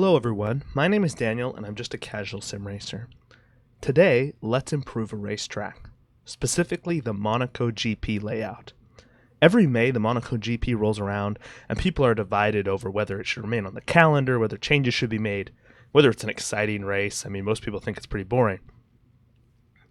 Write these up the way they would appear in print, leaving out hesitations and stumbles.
Hello everyone, my name is Daniel and I'm just a casual sim racer. Today, let's improve a racetrack, specifically the Monaco GP layout. Every May, the Monaco GP rolls around and people are divided over whether it should remain on the calendar, whether changes should be made, whether it's an exciting race. I mean, most people think it's pretty boring.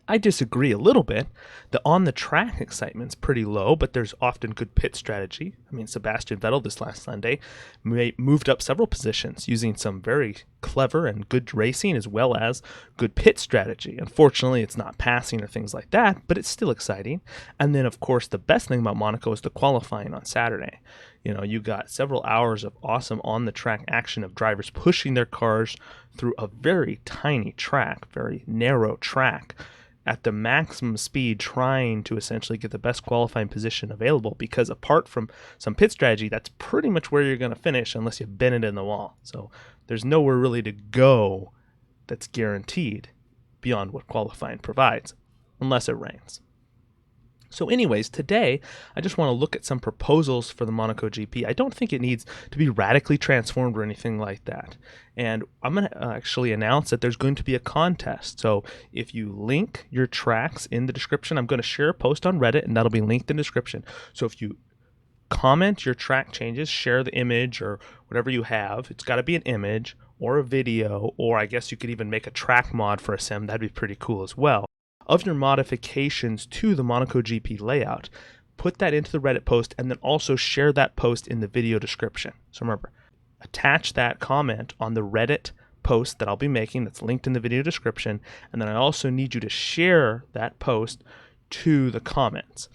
I disagree a little bit. The on-the-track excitement's pretty low, but there's often good pit strategy. I mean, Sebastian Vettel this last Sunday moved up several positions using some very clever and good racing as well as good pit strategy. Unfortunately, it's not passing or things like that, but it's still exciting. And then, of course, the best thing about Monaco is the qualifying on Saturday. You know, you got several hours of awesome on-the-track action of drivers pushing their cars through a very tiny track, very narrow track, at the maximum speed, trying to essentially get the best qualifying position available, because apart from some pit strategy, that's pretty much where you're going to finish unless you bend it in the wall. So there's nowhere really to go that's guaranteed beyond what qualifying provides, unless it rains. So anyways, today I just want to look at some proposals for the Monaco GP. I don't think it needs to be radically transformed or anything like that. And I'm going to actually announce that there's going to be a contest. So if you link your tracks in the description, I'm going to share a post on Reddit and that'll be linked in the description. So if you comment your track changes, share the image or whatever you have, it's got to be an image or a video, or I guess you could even make a track mod for a sim. That'd be pretty cool as well, of your modifications to the Monaco GP layout. Put that into the Reddit post and then also share that post in the video description. So remember, attach that comment on the Reddit post that I'll be making that's linked in the video description, and then I also need you to share that post to the comments.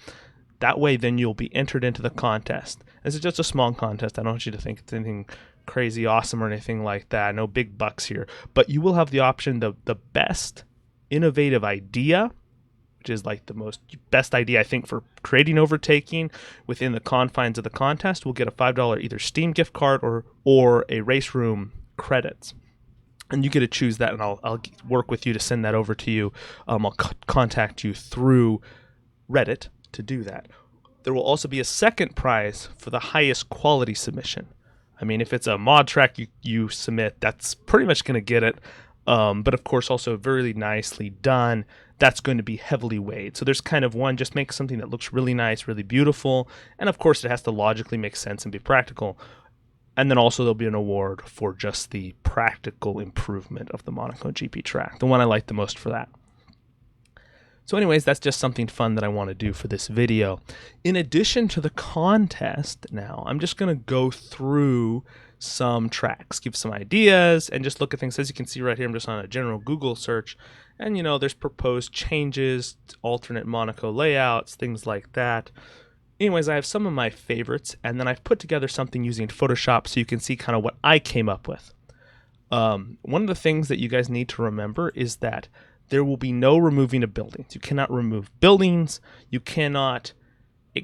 That way then you'll be entered into the contest. This is just a small contest. I don't want you to think it's anything crazy awesome or anything like that. No big bucks here, but you will have the option, the best innovative idea, which is like the best idea I think for creating overtaking within the confines of the contest, will get a $5 either Steam gift card or a race room credits. And you get to choose that, and I'll work with you to send that over to you. I'll contact you through Reddit to do that. There will also be a second prize for the highest quality submission. I mean, if it's a mod track you submit, that's pretty much going to get it. But of course also very nicely done, that's going to be heavily weighed. So there's kind of one, just make something that looks really nice, really beautiful, and of course it has to logically make sense and be practical. And then also there'll be an award for just the practical improvement of the Monaco GP track, the one I like the most for that. So anyways, that's just something fun that I want to do for this video. In addition to the contest now, I'm just going to go through some tracks, give some ideas, and just look at things. As you can see right here, I'm just on a general Google search, and you know, there's proposed changes, alternate Monaco layouts, things like that. Anyways, I have some of my favorites, and then I've put together something using Photoshop so you can see kind of what I came up with. One of the things that you guys need to remember is that there will be no removing of buildings. You cannot remove buildings. You cannot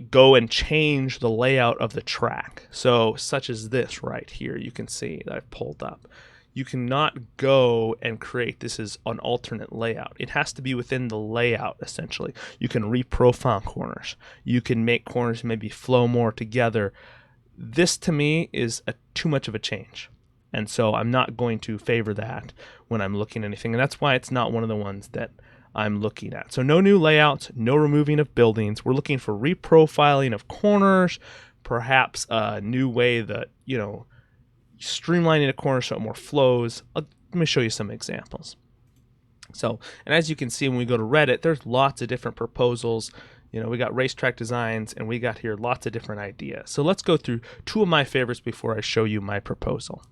go and change the layout of the track. So such as this right here, you can see that I've pulled up. You cannot go and create this as an alternate layout. It has to be within the layout, essentially. You can reprofile corners. You can make corners maybe flow more together. This to me is too much of a change. And so I'm not going to favor that when I'm looking at anything. And that's why it's not one of the ones that I'm looking at. So no new layouts, no removing of buildings. We're looking for reprofiling of corners, perhaps a new way that, you know, streamlining a corner so it more flows. Let me show you some examples. So, and as you can see when we go to Reddit, there's lots of different proposals. You know, we got Racetrack designs and we got here lots of different ideas. So let's go through two of my favorites before I show you my proposal.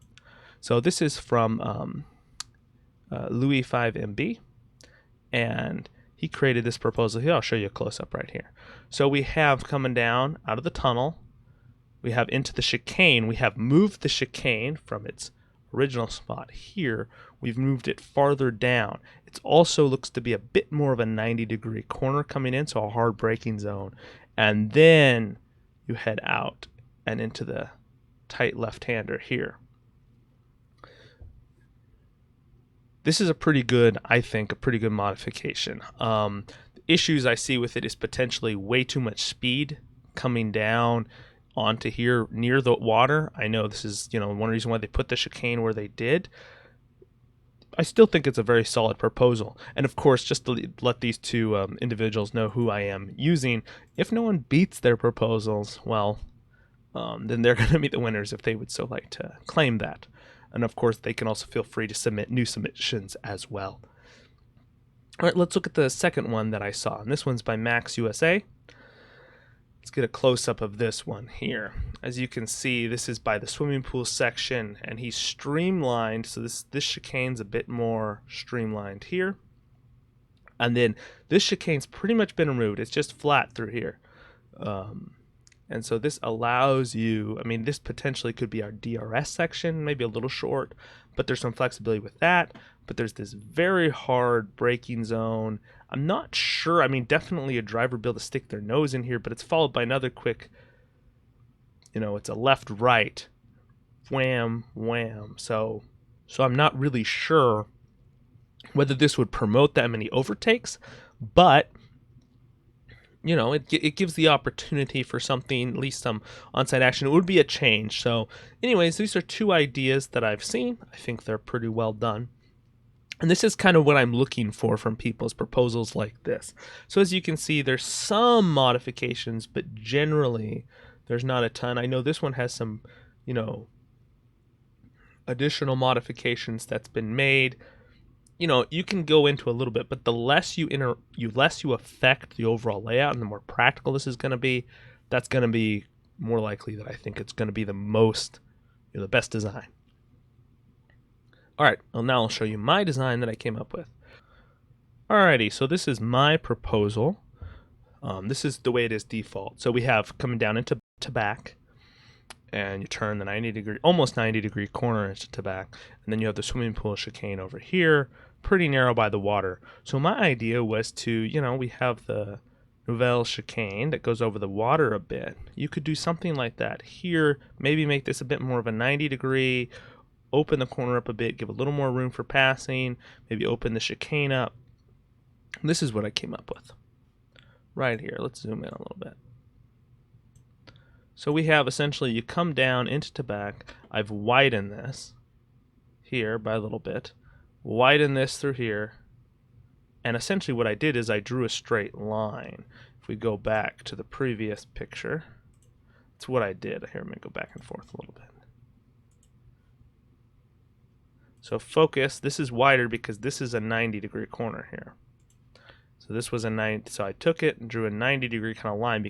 So this is from Louis 5MB, and he created this proposal here. I'll show you a close-up right here. So we have coming down out of the tunnel, we have into the chicane. We have moved the chicane from its original spot here. We've moved it farther down. It also looks to be a bit more of a 90-degree corner coming in, so a hard braking zone. And then you head out and into the tight left-hander here. This is a pretty good, I think, a pretty good modification. The issues I see with it is potentially way too much speed coming down onto here near the water. I know this is, one reason why they put the chicane where they did. I still think it's a very solid proposal. And of course, just to let these two individuals know who I am using, if no one beats their proposals, well, then they're going to be the winners if they would so like to claim that. And of course, they can also feel free to submit new submissions as well. All right, let's look at the second one that I saw. And this one's by Max USA. Let's get a close-up of this one here. As you can see, this is by the swimming pool section, and he's streamlined. So this chicane's a bit more streamlined here. And then this chicane's pretty much been removed. It's just flat through here. And so this allows you, this potentially could be our DRS section, maybe a little short, but there's some flexibility with that. But there's this very hard braking zone. I'm not sure. Definitely a driver will be able to stick their nose in here, but it's followed by another quick, it's a left-right, wham, wham. So I'm not really sure whether this would promote that many overtakes, but it gives the opportunity for something, at least some onside action. It would be a change. So anyways, these are two ideas that I've seen. I think they're pretty well done. And this is kind of what I'm looking for from people's proposals like this. So as you can see, there's some modifications, but generally there's not a ton. I know this one has some, additional modifications that's been made. You can go into a little bit, but the less you affect the overall layout and the more practical this is going to be, that's going to be more likely that I think it's going to be the most, the best design. All right, well, now I'll show you my design that I came up with. Alrighty, so this is my proposal. This is the way it is default. So we have coming down into back, and you turn the almost 90 degree corner into back, and then you have the swimming pool chicane over here, pretty narrow by the water. So my idea was to, we have the Nouvelle chicane that goes over the water a bit. You could do something like that here, maybe make this a bit more of a 90 degree, open the corner up a bit, give a little more room for passing, maybe open the chicane up. This is what I came up with right here. Let's zoom in a little bit. So we have essentially, you come down into back. I've widened this here by a little bit, widen this through here, and essentially what I did is I drew a straight line. If we go back to the previous picture, that's what I did. Here, I'm going to go back and forth a little bit. So focus, this is wider because this is a 90 degree corner here. So this was a 90, so I took it and drew a 90 degree kind of line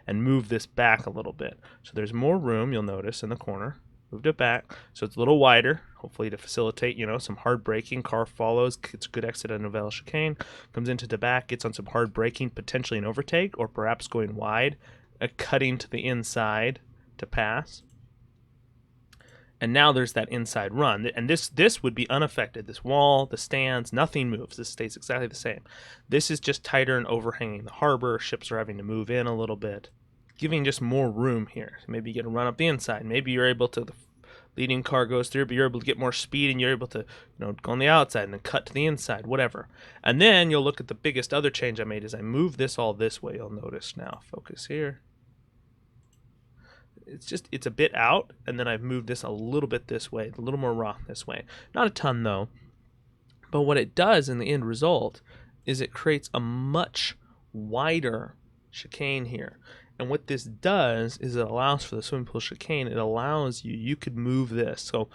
and moved this back a little bit. So there's more room, you'll notice, in the corner. Moved it back, so it's a little wider, hopefully to facilitate, some hard braking. Car follows, gets a good exit on Nouvelle chicane, comes into the back, gets on some hard braking, potentially an overtake, or perhaps going wide, cutting to the inside to pass. And now there's that inside run, and this would be unaffected. This wall, the stands, nothing moves. This stays exactly the same. This is just tighter and overhanging the harbor. Ships are having to move in a little bit, giving just more room here. Maybe you get a run up the inside. Maybe you're able to, the leading car goes through, but you're able to get more speed, and you're able to, go on the outside and then cut to the inside, whatever. And then you'll look at the biggest other change I made is I moved this all this way. You'll notice now. Focus here. It's a bit out, and then I've moved this a little bit this way, a little more raw this way. Not a ton though, but what it does in the end result is it creates a much wider chicane here. And what this does is it allows for the swimming pool chicane. It allows you could move this. So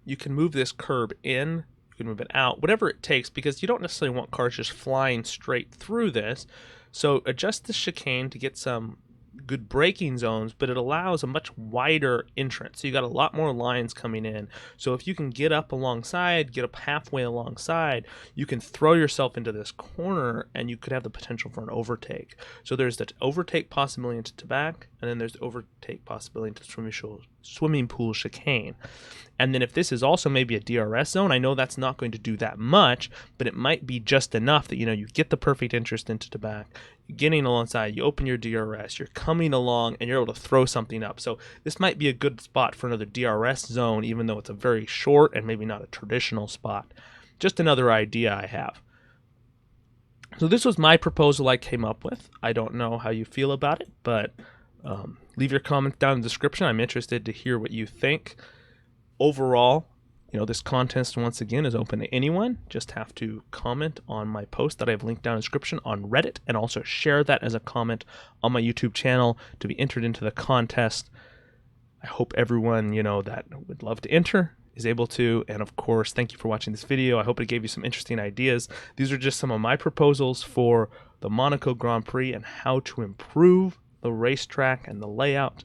you can move this curb in, you can move it out, whatever it takes, because you don't necessarily want cars just flying straight through this. So adjust the chicane to get some good braking zones, but it allows a much wider entrance. So you got a lot more lines coming in. So if you can get up alongside, get up halfway alongside, you can throw yourself into this corner and you could have the potential for an overtake. So there's the overtake possibility into back, and then there's the overtake possibility into swimming pool chicane. And then if this is also maybe a DRS zone, I know that's not going to do that much, but it might be just enough that, you get the perfect interest into the back, you're getting alongside, you open your DRS, you're coming along, and you're able to throw something up. So this might be a good spot for another DRS zone, even though it's a very short and maybe not a traditional spot. Just another idea I have. So this was my proposal I came up with. I don't know how you feel about it, but Leave your comments down in the description. I'm interested to hear what you think. Overall, this contest, once again, is open to anyone. Just have to comment on my post that I have linked down in the description on Reddit, and also share that as a comment on my YouTube channel to be entered into the contest. I hope everyone, that would love to enter is able to. And of course, thank you for watching this video. I hope it gave you some interesting ideas. These are just some of my proposals for the Monaco Grand Prix and how to improve the racetrack and the layout.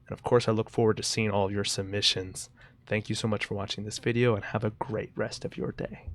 And of course, I look forward to seeing all of your submissions. Thank you so much for watching this video, and have a great rest of your day.